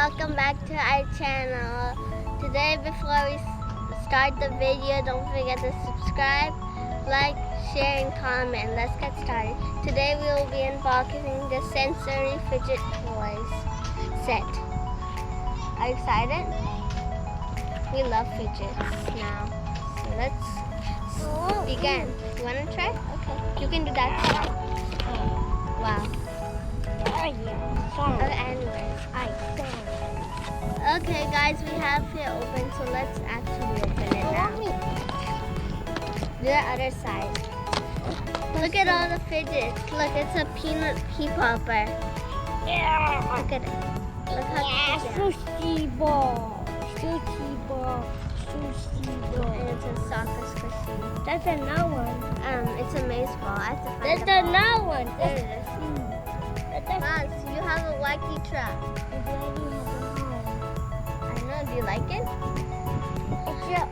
welcome back to our channel. Today, before we start the video, don't forget to subscribe, like, share, and comment. Let's get started. Today we will be unboxing the sensory fidget toys set. Are you excited? We love fidgets now. So let's begin. You want to try? Okay. You can do that side. Wow. Okay guys, we have it open, so let's actually open it now. The other side. Look at all the fidgets. Look, it's a peanut pea popper. Yeah. Look at it. Look how cute. Sushi ball. Sushi ball. Sushi ball. And it's a soccer squishy. That's another one. It's a maze ball. I have to find That's the ball. another one. There it is. Maz, you have a wacky trap. I know. Do you like it?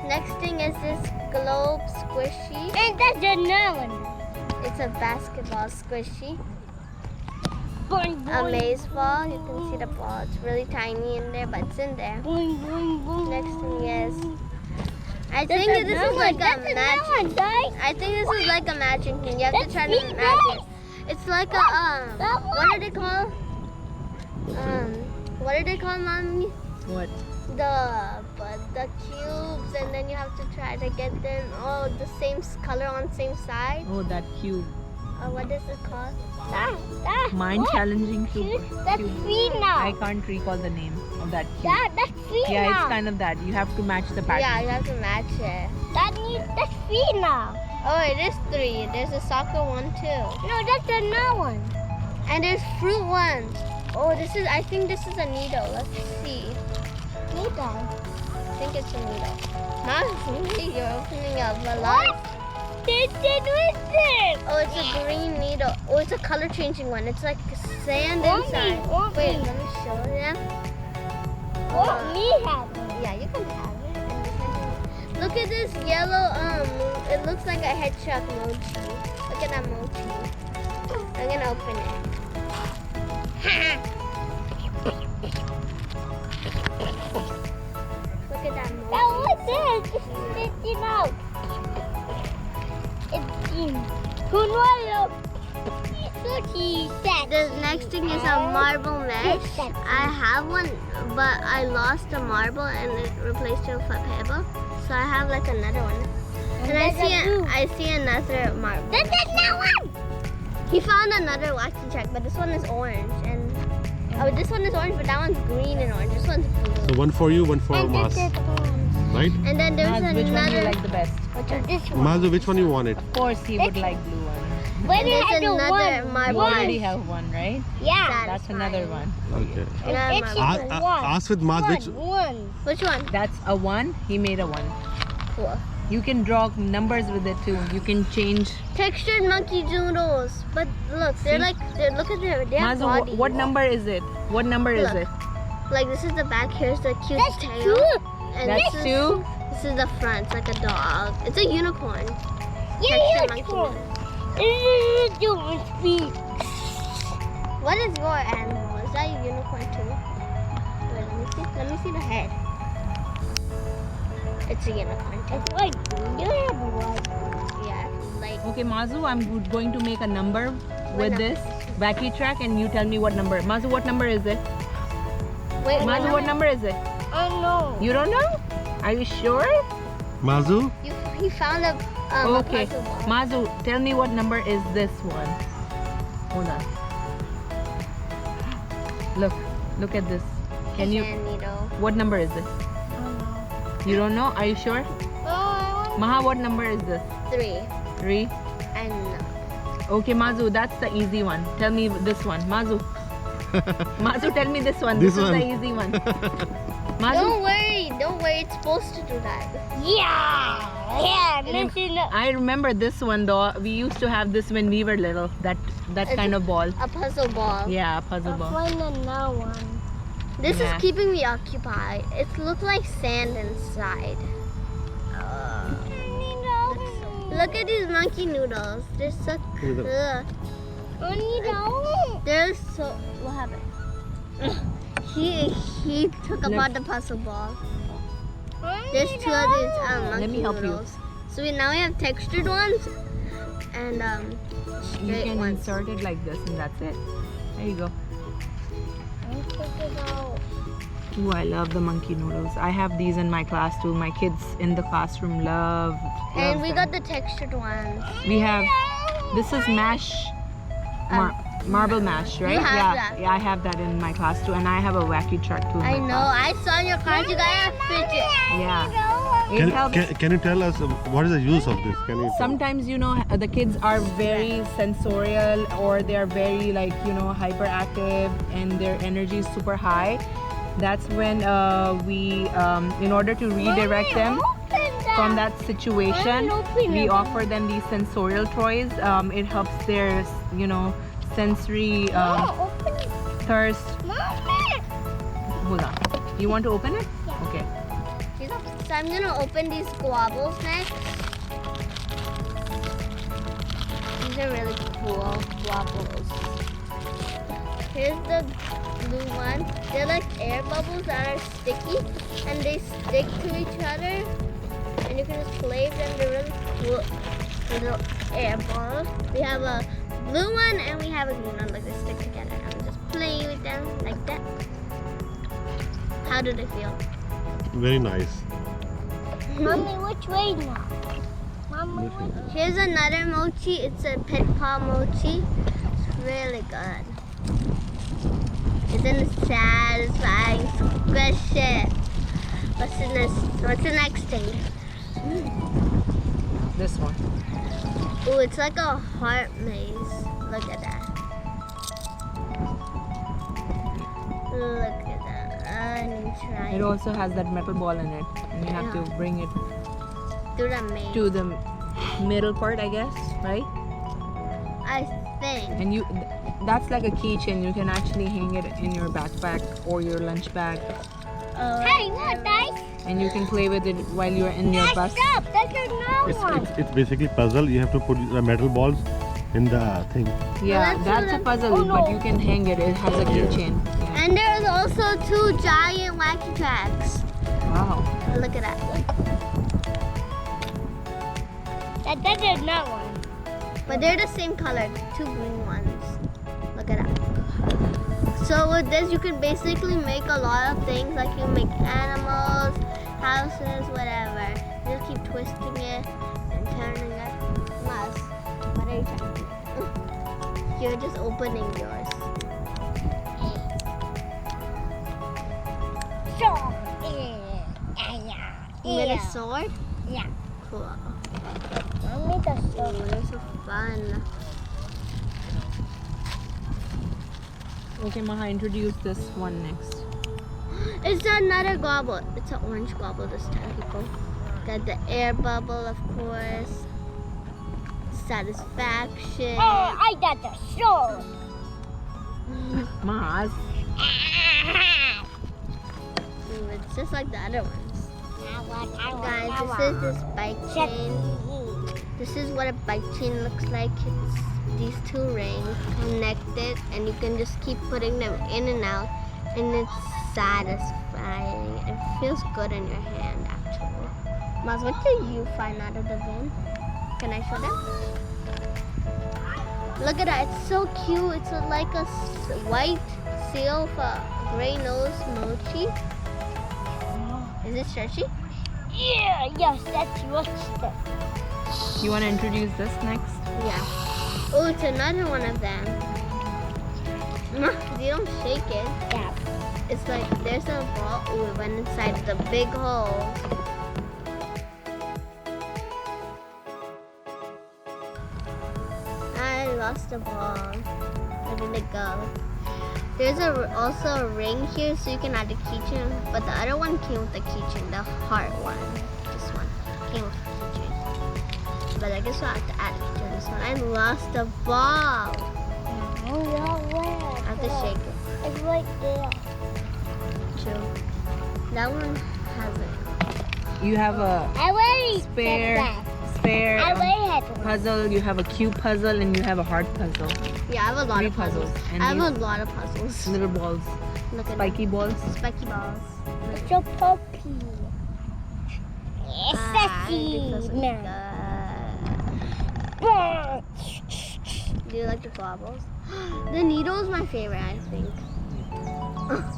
Next thing is this globe squishy. And that's another one. It's a basketball squishy. Boing, boing. A maze ball. You can see the ball. It's really tiny in there, but it's in there. Boing, boing, boing. Next thing is, I think this is like a magic. I think this is like a magic thing. You have to try to imagine. It's like a what are they called? What are they called, mommy? What? The cubes, and then you have to try to get them all the same color on same side. Oh, that cube. What is it called? Mind challenging cube. That's free now. I can't recall the name of that cube. That's free Yeah, now. it's kind of that. You have to match the pattern. Yeah, you have to match it. That's free now. Oh, it is 3. There's a soccer one too. No, that's another one. And there's fruit ones. Oh, I think this is a needle. Let's see. Needle. I think it's a needle. Mom, you're opening up a lot. What is this? Oh, it's a green needle. Oh, it's a color changing one. It's like sand inside. Want Wait, me. let me show them. Me have one. Yeah, you can have it. Look at this yellow, it looks like a hedgehog mochi. Look at that mochi. I'm gonna open it. Look at that mochi. Oh, what's this? It's sticking out. It's in. The next thing is a marble mesh. I have one, but I lost the marble and it replaced it with a pebble. So I have like another one. And I see another marble. That's another one. He found another wacky check, but this one is orange. And oh, this one is orange, but that one's green and orange. This one's blue. So one for you, one for Maz, right? And then there's Maz, another. which one you like the best? Which one? This one. Mazu, which one you wanted? Of course, he would like blue one. But There's it has a another one. marble. You already have one, right? Yeah. That's another one. Okay. Another It's marble. a one. Ask with Maz which. One. Which one? That's a 1. He made a 1. Cool. You can draw numbers with it too. You can change. Textured monkey doodles. But look, See? look at they have Mazu, bodies. what number is it? What number is Look. it? Like this is the back, here's the cute That's tail. two. And That's this 2. This is the front, it's like a dog. It's a unicorn. Yeah, Textured it's monkey. one. It's doing speak. What is your animal? Is that a unicorn too? Wait, let me see. Let me see the head. It's a unicorn too. It's like you have one. Yeah, it's like Okay, Mazu, I'm going to make a number with number? this wacky track and you tell me what number. Mazu, what number is it? wait, Mazu, what number is it? I know. You don't know? Are you sure? Mazu? He found a Okay. puzzle ball. Mazu, tell me what number is this one. Hold on. Look at this. Can you? Sand needle. What number is this? You don't know? Are you sure? Maha, what number is this? 3. 3. I know. Okay, Mazu, that's the easy one. Tell me this one. Mazu. Mazu, tell me this one. This is one. the easy one. Mazu. Don't worry, it's supposed to do that. Yeah. Yeah. Listen up. I remember this one though. We used to have this when we were little. That kind of ball. A puzzle ball. Yeah, a puzzle I'll ball. find another one. This Yeah. is keeping me occupied. It looks like sand inside. Look at these monkey noodles. They're so Noodle. cool. They're so. What happened? He took apart the puzzle ball. There's 2 of these monkey Let me help you. noodles. So now we have textured ones and You straight can ones. insert it like this and that's it. There you go. Ooh, I love the monkey noodles. I have these in my class too. My kids in the classroom love And we them. got the textured ones. We have, this is mash, marble mash, right? You have yeah, that. yeah, I have that in my class too. And I have a wacky truck too in I my know. class. I saw in your card you got a fidget. Yeah. It helps. Can you tell us what is the use of this? Can you? Sometimes, you know, the kids are very sensorial or they're very like, you know, hyperactive and their energy is super high. That's when we, in order to redirect them from that situation, we offer them these sensorial toys. It helps their, you know, sensory thirst. Hold on. You want to open it? Okay. So I'm gonna open these squabbles next. These are really cool squabbles. Here's the blue one. They're like air bubbles that are sticky and they stick to each other. And you can just play with them. They're really cool little air balls. We have a blue one and we have a green one. Like they stick together. I'm just playing with them like that. How do they feel? Very nice. Mommy, which way now? Mommy, which Here's another mochi. It's a pit paw mochi. It's really good. Isn't it satisfying? Squish it. What's the next thing? This one. Oh, it's like a heart maze. Look at that. Look at that. I need to try It it. also has that metal ball in it. And you have to bring it Do the maze. to the middle part, I guess, right? I think. And you, that's like a keychain. You can actually hang it in your backpack or your lunch bag. Hey, what, guys? And you can play with it while you're in your bus. Stop, that's another one. It's basically puzzle. You have to put the metal balls in the thing. Yeah, Well, that's a that's puzzle, Oh, no. but you can hang it. It has a keychain. And there's also 2 giant wacky tracks. Wow. Look at that. That's another one. But they're the same color, 2 green ones. Look at that. So with this, you can basically make a lot of things. Like you make animals, houses, whatever. You just keep twisting it and turning it. Mas, what are you trying to do? You're just opening yours. So, You made a sword? Yeah. Cool. Mommy, the Oh, sword. they're so fun. Okay, Maha, introduce this one next. It's another gobble. It's an orange gobble this time, people. Got the air bubble, of course. Satisfaction. Oh, I got the sword. Maz. Ooh, it's just like the other ones. Guys, Guys, this is the spike chain. This is what a bike chain looks like. It's these 2 rings connected, and you can just keep putting them in and out, and it's satisfying. It feels good in your hand, actually. Maz, what do you find out of the bin? Can I show them? Look at that. It's so cute. It's like a white seal for gray nose mochi. Is it stretchy? Yeah, yes, that's what's the. You want to introduce this next? Yeah. Oh, it's another one of them. You don't shake it. Yeah. It's like there's a ball. Ooh, it went inside the big hole. I lost the ball. Where did it go? There's also a ring here, so you can add a keychain. But the other one came with the keychain, the heart one. This one came with the keychain. But I guess I'll have to add it to this one. I lost the ball. Oh, no, where? I have to shake it. It's right there. True. That one has it. You have a I already spare said that. fair, I already had one. puzzle. You have a cube puzzle and you have a heart puzzle. Yeah, I have a lot Three of puzzles. and I have a these lot of puzzles. little balls, Look at spiky balls. them. Spiky balls. It's a puppy. It's Ah, a it feels seed. like No. Do you like the baubles? The needle is my favorite, I think.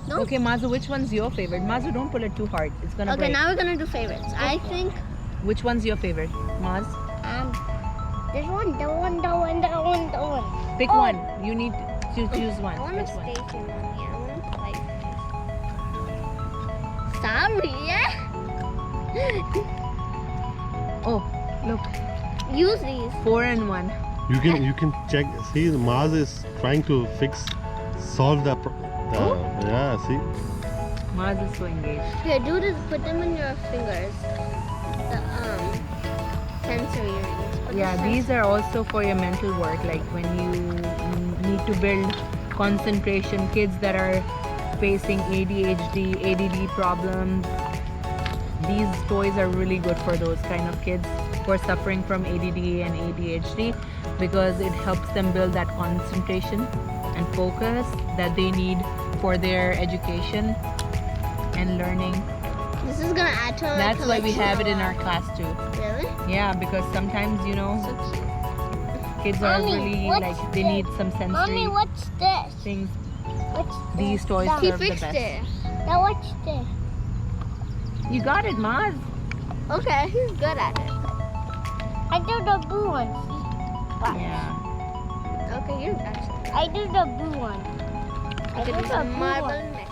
No. Okay, Mazu, which one's your favorite? Mazu, don't pull it too hard. It's gonna Okay, break. now we're gonna do favorites. I think Which one's your favorite, Maz? This one, the one. Pick Oh. one. You need to choose one. I want Which to one? station on here. I want to fight. Sorry, yeah? Oh, look, Use these. 4 and 1. You can check. See, Maz is trying to solve the. Yeah. See. Maz is so engaged. Here, do this. Put them in your fingers. The sensory rings. Put Yeah, the these are also for your mental work, like when you need to build concentration, kids that are facing ADHD, ADD problems. These toys are really good for those kind of kids who are suffering from ADD and ADHD because it helps them build that concentration and focus that they need for their education and learning. This is gonna add to our That's why we collection have a it in lot. our class too. Really? Yeah, because sometimes, So cute. kids are Mommy, really what's they this? need some sensory Mommy, what's this? things. What's These this? toys Now, He serve the fixed best. it. now what's this? You got it, Maz. Okay, he's good at it. I do the blue one. See? Yeah. Okay, you're actually. I do the blue one. I do Okay, the the blue marble one. mix.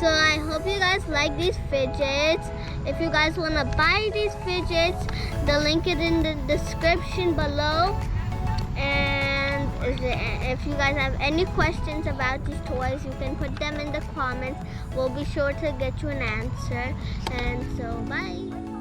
So I hope you guys like these fidgets. If you guys want to buy these fidgets, the link is in the description below. And if you guys have any questions about these toys, you can put them in the comments. We'll be sure to get you an answer. And so, bye.